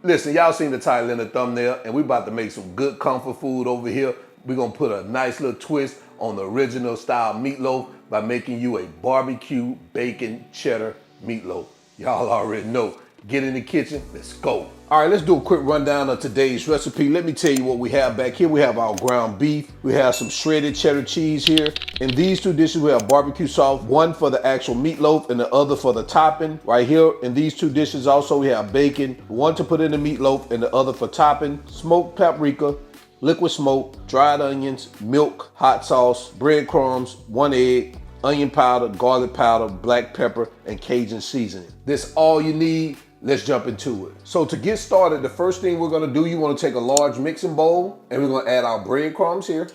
Listen, y'all seen the title and the thumbnail, and we about to make some good comfort food over here. We're gonna put a nice little twist on the original style meatloaf by making you a barbecue bacon cheddar meatloaf. Y'all already know. Get in the kitchen, let's go. All right, let's do a quick rundown of today's recipe. Let me tell you what we have back here. We have our ground beef. We have some shredded cheddar cheese here. In these two dishes, we have barbecue sauce, one for the actual meatloaf and the other for the topping. Right here, in these two dishes also, we have bacon, one to put in the meatloaf and the other for topping, smoked paprika, liquid smoke, dried onions, milk, hot sauce, breadcrumbs, 1 egg, onion powder, garlic powder, black pepper, and Cajun seasoning. This all you need. Let's jump into it. So to get started, the first thing we're gonna do, you wanna take a large mixing bowl and we're gonna add our breadcrumbs here.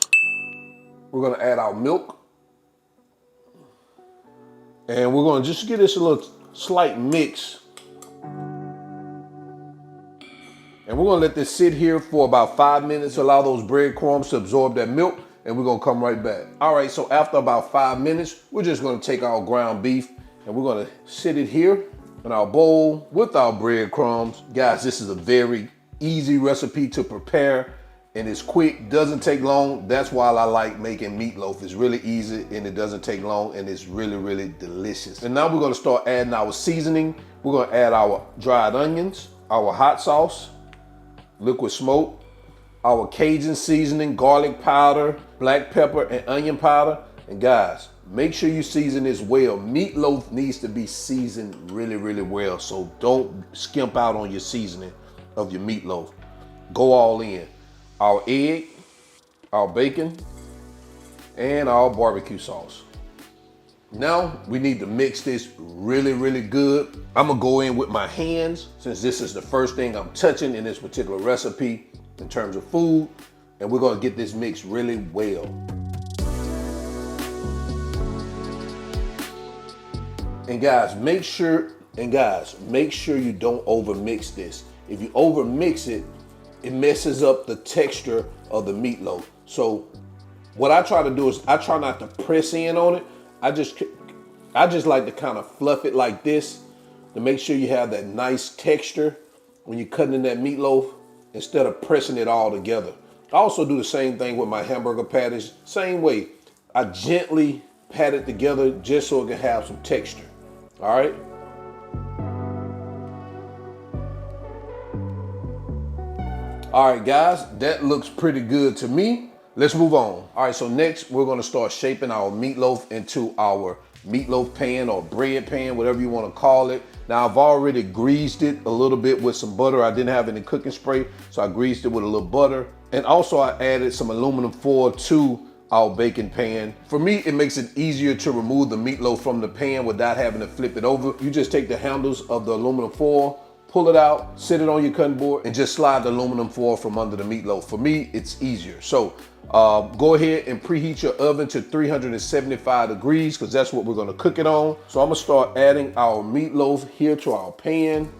We're gonna add our milk. And we're gonna just give this a little slight mix. And we're gonna let this sit here for about 5 minutes, allow those breadcrumbs to absorb that milk, and we're gonna come right back. All right, so after about 5 minutes, we're just gonna take our ground beef and we're gonna sit it here in our bowl with our breadcrumbs. Guys, this is a very easy recipe to prepare and it's quick, doesn't take long. That's why I like making meatloaf. It's really easy and it doesn't take long and it's really, really delicious. And now we're gonna start adding our seasoning. We're gonna add our dried onions, our hot sauce, liquid smoke, our Cajun seasoning, garlic powder, black pepper, and onion powder. And guys, make sure you season this well. Meatloaf needs to be seasoned really, really well. So don't skimp out on your seasoning of your meatloaf. Go all in. Our egg, our bacon, and our barbecue sauce. Now we need to mix this really, really good. I'm gonna go in with my hands since this is the first thing I'm touching in this particular recipe in terms of food. And we're gonna get this mixed really well. And guys, make sure you don't over mix this. If you over mix it, it messes up the texture of the meatloaf. So what I try to do is I try not to press in on it. I just like to kind of fluff it like this to make sure you have that nice texture when you're cutting in that meatloaf instead of pressing it all together. I also do the same thing with my hamburger patties. Same way, I gently pat it together just so it can have some texture. All right. All right, guys, that looks pretty good to me. Let's move on. All right, so next we're gonna start shaping our meatloaf into our meatloaf pan or bread pan, whatever you wanna call it. Now I've already greased it a little bit with some butter. I didn't have any cooking spray, so I greased it with a little butter. And also I added some aluminum foil to our bacon pan. For me, it makes it easier to remove the meatloaf from the pan without having to flip it over. You just take the handles of the aluminum foil, pull it out, sit it on your cutting board, and just slide the aluminum foil from under the meatloaf. For me, it's easier. So go ahead and preheat your oven to 375 degrees because that's what we're gonna cook it on. So I'm gonna start adding our meatloaf here to our pan.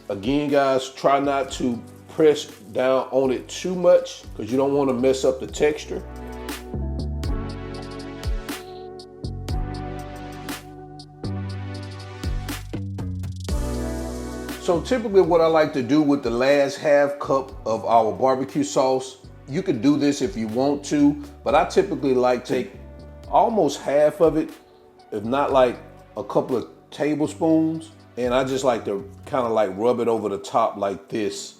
Again, guys, try not to press down on it too much because you don't wanna mess up the texture. So typically what I like to do with the last half cup of our barbecue sauce, you could do this if you want to, but I typically like to take almost half of it, if not like a couple of tablespoons, and I just like to kind of like rub it over the top like this.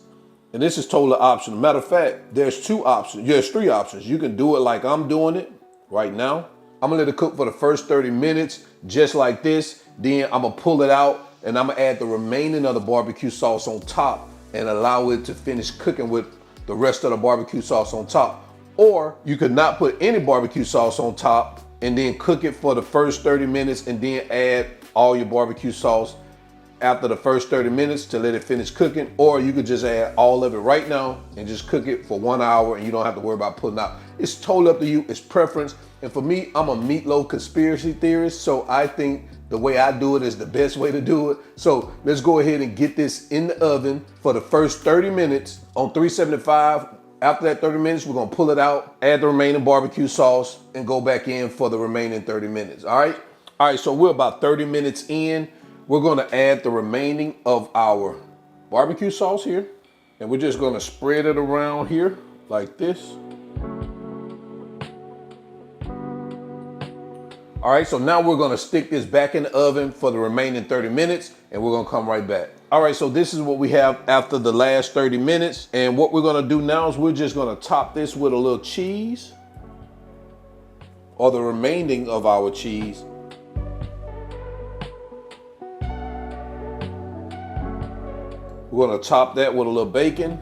And this is totally optional. Matter of fact, there's 2 options. There's 3 options. You can do it like I'm doing it right now. I'm gonna let it cook for the first 30 minutes, just like this. Then I'm gonna pull it out and I'm gonna add the remaining of the barbecue sauce on top and allow it to finish cooking with the rest of the barbecue sauce on top. Or you could not put any barbecue sauce on top and then cook it for the first 30 minutes and then add all your barbecue sauce after the first 30 minutes to let it finish cooking. Or you could just add all of it right now and just cook it for 1 hour and you don't have to worry about pulling out. It's totally up to you, it's preference. And for me, I'm a meatloaf conspiracy theorist, so I think the way I do it is the best way to do it. So let's go ahead and get this in the oven for the first 30 minutes on 375. After that 30 minutes, we're gonna pull it out, add the remaining barbecue sauce, and go back in for the remaining 30 minutes, all right? All right, so we're about 30 minutes in. We're gonna add the remaining of our barbecue sauce here. And we're just gonna spread it around here like this. All right, so now we're gonna stick this back in the oven for the remaining 30 minutes and we're gonna come right back. All right, so this is what we have after the last 30 minutes. And what we're gonna do now is we're just gonna top this with a little cheese or the remaining of our cheese. We're gonna top that with a little bacon.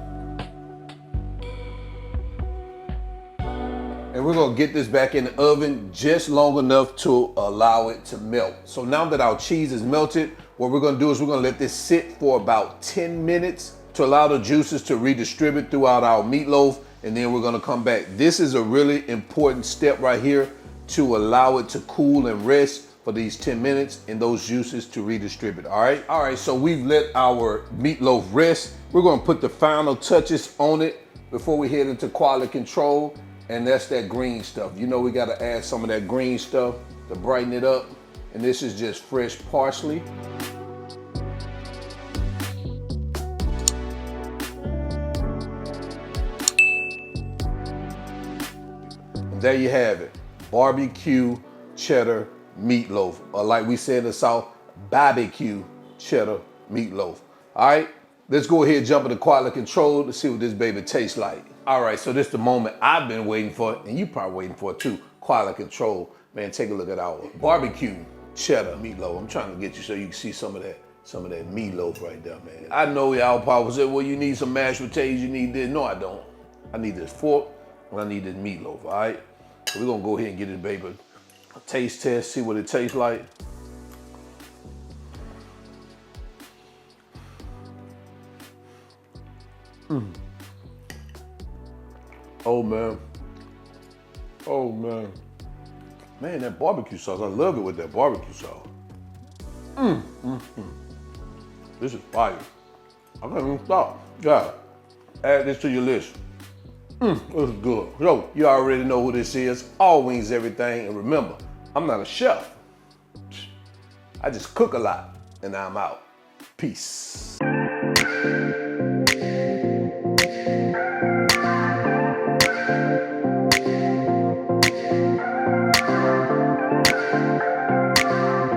And we're gonna get this back in the oven just long enough to allow it to melt. So now that our cheese is melted, what we're gonna do is we're gonna let this sit for about 10 minutes to allow the juices to redistribute throughout our meatloaf, and then we're gonna come back. This is a really important step right here to allow it to cool and rest for these 10 minutes and those juices to redistribute, all right? All right, so we've let our meatloaf rest. We're gonna put the final touches on it before we head into quality control. And that's that green stuff. You know we gotta add some of that green stuff to brighten it up. And this is just fresh parsley. And there you have it, barbecue cheddar meatloaf. Or like we say in the South, BBQ cheddar meatloaf. All right, let's go ahead and jump into quality control to see what this baby tastes like. All right, so this is the moment I've been waiting for, and you probably waiting for it too, quality control. Man, take a look at our barbecue cheddar meatloaf. I'm trying to get you so you can see some of that meatloaf right there, man. I know y'all probably say, well, you need some mashed potatoes, you need this. No, I don't. I need this fork, and I need this meatloaf, all right? So we're gonna go ahead and get this baby a taste test, see what it tastes like. Oh man. Oh man. Man, that barbecue sauce, I love it with that barbecue sauce. This is fire. I can't even stop. Yeah, add this to your list. This is good. So, you already know who this is. All Wings Everything. And remember, I'm not a chef. I just cook a lot and I'm out. Peace.